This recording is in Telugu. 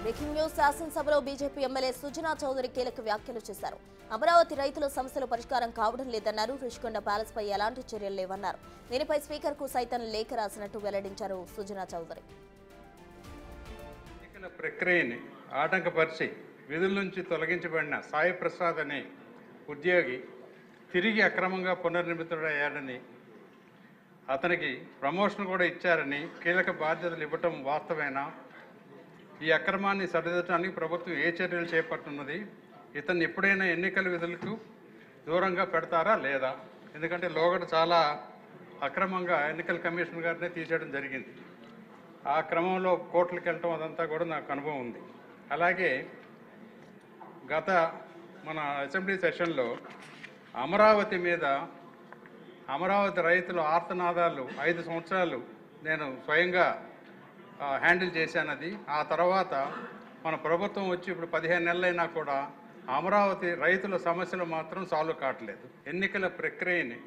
బ్రేకింగ్ న్యూస్ శాసనసభలో బీజేపీ ఎమ్మెల్యే సుజనా చౌదరి కీలక వ్యాఖ్యలు చేశారు. అమరావతి రైతుల సమస్యలు పరిష్కారం కావడం లేదన్నారు. రుషికొండ ప్యాలెస్ పై ఎలాంటి చర్యలు లేవన్నారు. దీనిపై స్పీకర్ కు సైతం లేఖ రాసినట్టు వెల్లడించారు సుజనా చౌదరి. ఎన్నికల ప్రక్రియని ఆటంకపరిచి విధుల నుంచి తొలగించబడిన సాయి ప్రసాద్ అనే ఉద్యోగి తిరిగి అక్రమంగా పునర్నిర్మితుడయ్యాడని, అతనికి ప్రమోషన్ కూడా ఇచ్చారని, కీలక బాధ్యతలు ఇవ్వటం వాస్తవేనా? ఈ అక్రమాన్ని సరిదిద్దడానికి ప్రభుత్వం ఏ చర్యలు చేపట్టున్నది? ఇతన్ని ఎప్పుడైనా ఎన్నికల విధులకు దూరంగా పెడతారా లేదా? ఎందుకంటే లోగడ చాలా అక్రమంగా ఎన్నికల కమిషన్ గారినే తీసేయడం జరిగింది. ఆ క్రమంలో కోర్టులకు వెళ్ళటం అదంతా కూడా నాకు అనుభవం ఉంది. అలాగే గత మన అసెంబ్లీ సెషన్లో అమరావతి రైతుల ఆర్తనాదాలు 5 సంవత్సరాలు నేను స్వయంగా హ్యాండిల్ చేశానది. ఆ తర్వాత మన ప్రభుత్వం వచ్చి ఇప్పుడు 15 నెలలైనా కూడా అమరావతి రైతుల సమస్యలు మాత్రం సాల్వ్ కావట్లేదు. ఎన్నికల ప్రక్రియని